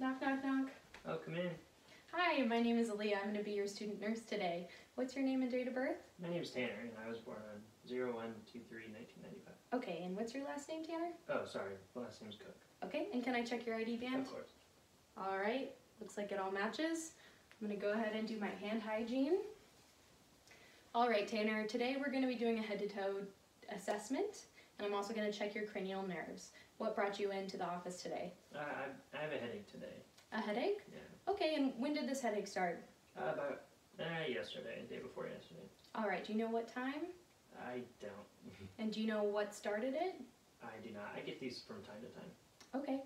Knock, knock, knock. Oh, come in. Hi, my name is Aaliyah. I'm going to be your student nurse today. What's your name and date of birth? My name is Tanner, and I was born on 01/23/1995. Okay, and what's your last name, Tanner? Oh, sorry. Last name's Cook. Okay, and can I check your ID band? Of course. All right, looks like it all matches. I'm going to go ahead and do my hand hygiene. All right, Tanner, today we're going to be doing a head-to-toe assessment, and I'm also going to check your cranial nerves. What brought you into the office today? I have a headache today. A headache? Yeah. Okay, and when did this headache start? About yesterday, the day before yesterday. All right, do you know what time? I don't. And do you know what started it? I do not. I get these from time to time. Okay.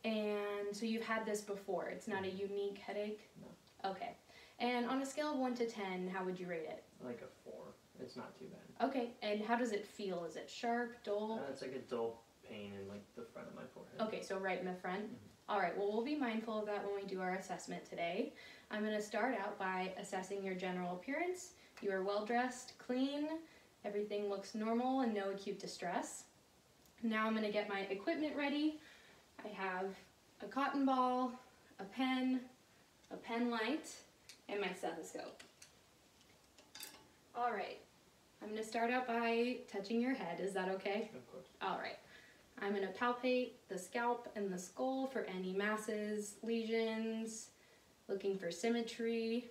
And so you've had this before. It's not a unique headache? No. Okay. And on a scale of 1 to 10, how would you rate it? Like a 4. It's not too bad. Okay. And how does it feel? Is it sharp, dull? It's like a dull pain in like the front of my forehead. Okay, so right in the front? Mm-hmm. All right. Well, we'll be mindful of that when we do our assessment today. I'm going to start out by assessing your general appearance. You are well dressed, clean. Everything looks normal and no acute distress. Now I'm going to get my equipment ready. I have a cotton ball, a pen light, and my stethoscope. All right, I'm going to start out by touching your head. Is that okay? Of course. All right. I'm going to palpate the scalp and the skull for any masses, lesions, looking for symmetry.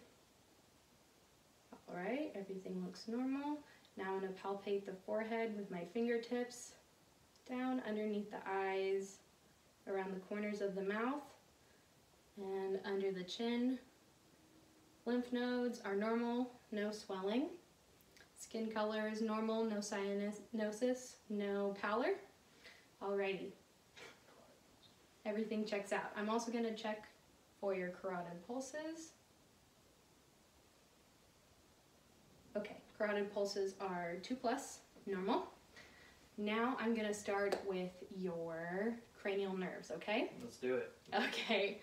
All right, everything looks normal. Now I'm going to palpate the forehead with my fingertips, down underneath the eyes, around the corners of the mouth, and under the chin. Lymph nodes are normal, no swelling. Skin color is normal, no cyanosis, no pallor. Alrighty, everything checks out. I'm also going to check for your carotid pulses. Okay, carotid pulses are 2+, normal. Now I'm going to start with your cranial nerves, okay? Let's do it. Okay,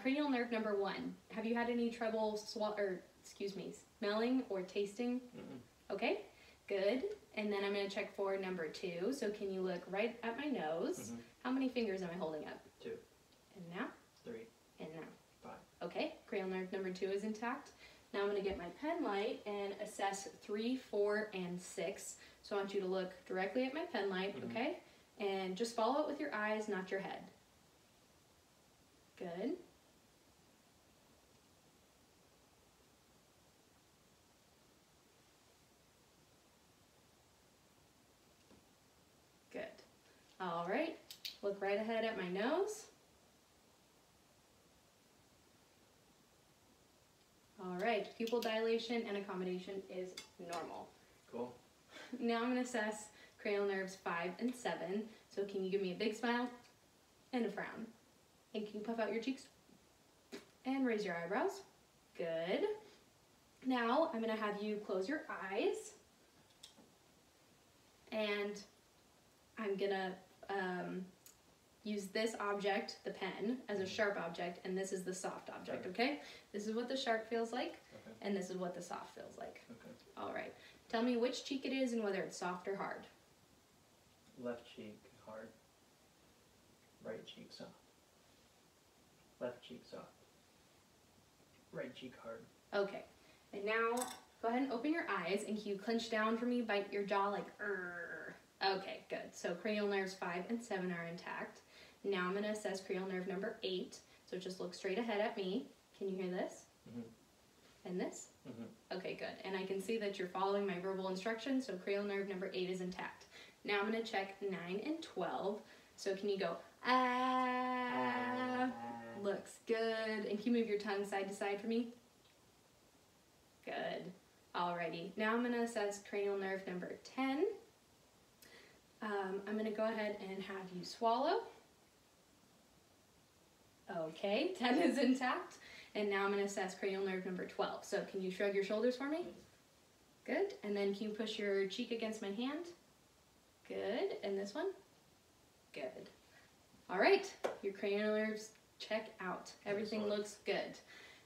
cranial nerve number 1. Have you had any trouble smelling or tasting? Mm-mm. Okay, good. And then I'm going to check for number 2. So can you look right at my nose? Mm-hmm. How many fingers am I holding up? 2. And now? 3. And now? 5. Okay, cranial nerve number 2 is intact. Now I'm going to get my pen light and assess 3, 4, and 6. So I want you to look directly at my pen light, Mm-hmm. okay? And just follow it with your eyes, not your head. Good. Good. All right, look right ahead at my nose. All right, pupil dilation and accommodation is normal. Cool. Now I'm going to assess cranial nerves 5 and 7. So can you give me a big smile and a frown? And can you puff out your cheeks and raise your eyebrows? Good. Now I'm going to have you close your eyes. And I'm going to use this object, the pen, as a sharp object, and this is the soft object, okay? This is what the sharp feels like, Okay. and this is what the soft feels like. Okay. All right. Tell me which cheek it is and whether it's soft or hard. Left cheek hard. Right cheek soft. Left cheek soft. Right cheek hard. Okay. And now, go ahead and open your eyes, and can you clench down for me, bite your jaw like, "Rrr." Okay, good. So cranial nerves 5 and 7 are intact. Now I'm going to assess cranial nerve number 8. So just look straight ahead at me. Can you hear this? Mm-hmm. And this? Mm-hmm. Okay, good. And I can see that you're following my verbal instructions, so cranial nerve number 8 is intact. Now I'm going to check 9 and 12. So can you go, ah, looks good. And can you move your tongue side to side for me? Good. Alrighty. Now I'm going to assess cranial nerve number 10. I'm going to go ahead and have you swallow. Okay, 10 is intact. And now I'm going to assess cranial nerve number 12. So can you shrug your shoulders for me? Good. And then can you push your cheek against my hand? Good. And this one? Good. All right, your cranial nerves check out. Everything looks good.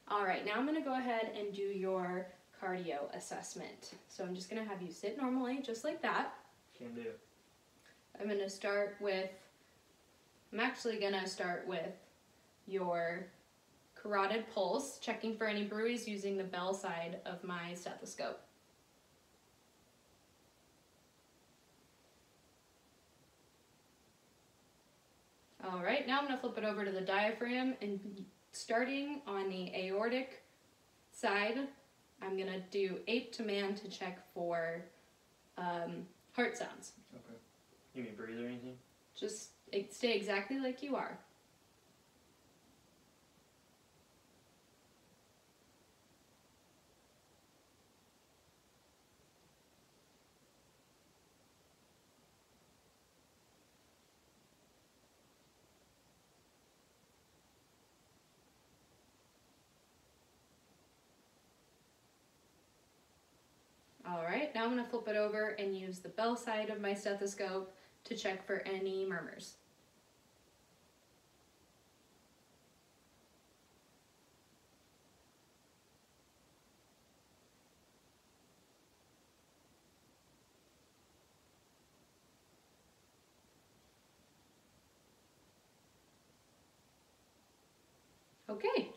All right, now I'm going to go ahead and do your cardio assessment. So I'm just going to have you sit normally, just like that. Can do. I'm actually going to start with your carotid pulse, checking for any bruits using the bell side of my stethoscope. All right, now I'm going to flip it over to the diaphragm, and starting on the aortic side, I'm going to do ape to man to check for heart sounds. Okay. You mean breathe or anything? Just stay exactly like you are. All right, now I'm going to flip it over and use the bell side of my stethoscope to check for any murmurs. Okay,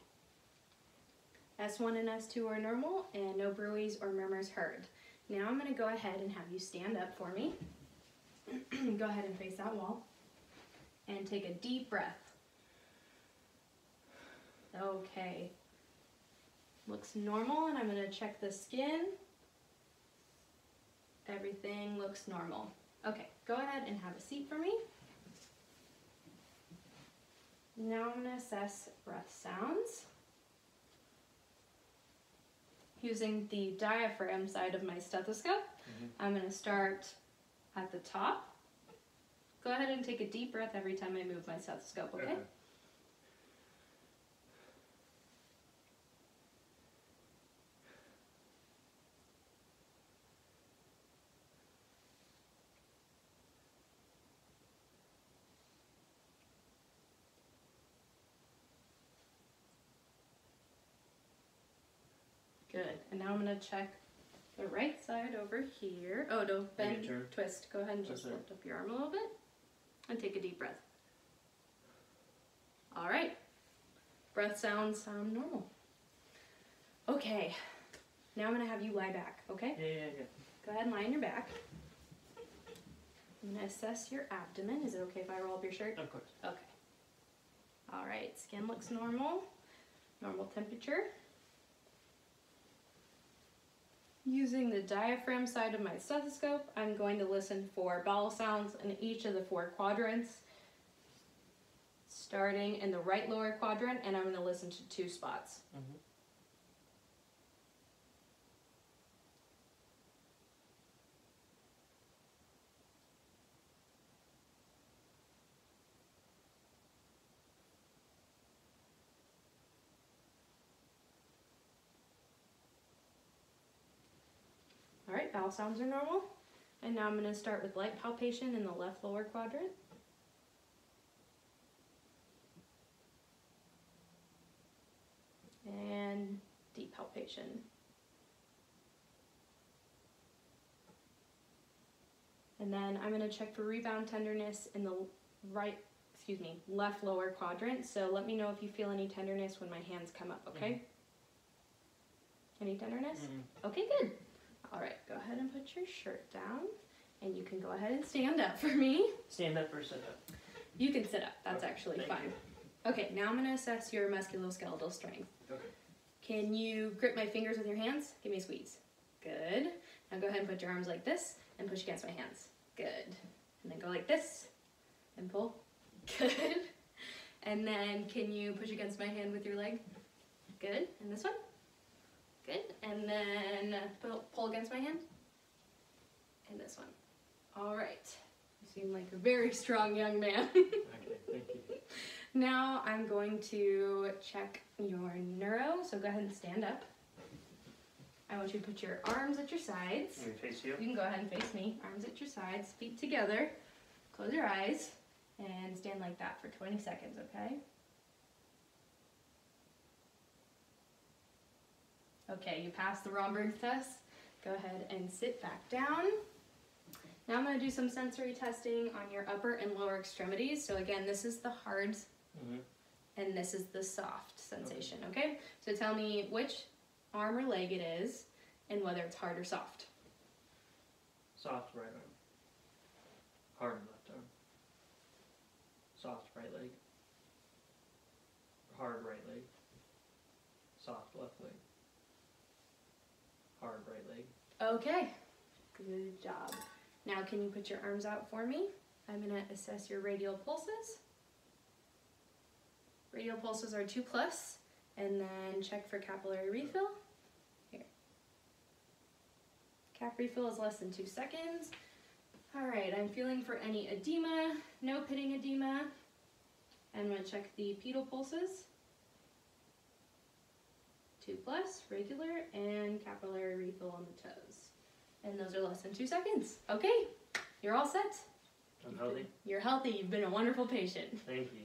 S1 and S2 are normal and no bruits or murmurs heard. Now I'm going to go ahead and have you stand up for me. Go ahead and face that wall and take a deep breath. Okay, looks normal, and I'm going to check the skin. Everything looks normal. Okay, go ahead and have a seat for me. Now I'm going to assess breath sounds. Using the diaphragm side of my stethoscope, I'm going to start at the top. Go ahead and take a deep breath every time I move my stethoscope, okay? Good. And now I'm going to check the right side over here. Oh, no, bend, twist. Go ahead and just lift up your arm a little bit and take a deep breath. All right. Breath sounds sound normal. Okay. Now I'm going to have you lie back, okay? Yeah. Go ahead and lie on your back. I'm going to assess your abdomen. Is it okay if I roll up your shirt? Of course. Okay. All right. Skin looks normal. Normal temperature. Using the diaphragm side of my stethoscope, I'm going to listen for bowel sounds in each of the 4 quadrants, starting in the right lower quadrant, and I'm going to listen to 2 spots. All right, bowel sounds are normal. And now I'm going to start with light palpation in the left lower quadrant. And deep palpation. And then I'm going to check for rebound tenderness in the left lower quadrant. So let me know if you feel any tenderness when my hands come up, okay? Any tenderness? Okay, good. All right, go ahead and put your shirt down, and you can go ahead and stand up for me. Stand up or sit up? You can sit up. That's actually fine. Okay, now I'm going to assess your musculoskeletal strength. Okay. Can you grip my fingers with your hands? Give me a squeeze. Good. Now go ahead and put your arms like this and push against my hands. Good. And then go like this and pull. Good. And then can you push against my hand with your leg? Good. And this one? Good. And then pull against my hand. And this one. All right. You seem like a very strong young man. Okay, thank you. Now I'm going to check your neuro. So go ahead and stand up. I want you to put your arms at your sides. Let me face you. You can go ahead and face me. Arms at your sides, feet together. Close your eyes and stand like that for 20 seconds, okay? Okay, you passed the Romberg test. Go ahead and sit back down. Now I'm going to do some sensory testing on your upper and lower extremities. So again, this is the hard and this is the soft sensation, okay? So tell me which arm or leg it is and whether it's hard or soft. Soft right arm. Hard left arm. Soft right leg. Hard right leg. Soft left leg. Hard right leg. Okay, good job. Now can you put your arms out for me? I'm gonna assess your radial pulses. Radial pulses are 2+, and then check for capillary refill. Here. Cap refill is less than 2 seconds. All right, I'm feeling for any edema, no pitting edema. I'm gonna check the pedal pulses. 2+, regular, and capillary refill on the toes. And those are less than 2 seconds. Okay, you're all set. I'm healthy. You're healthy, you've been a wonderful patient. Thank you.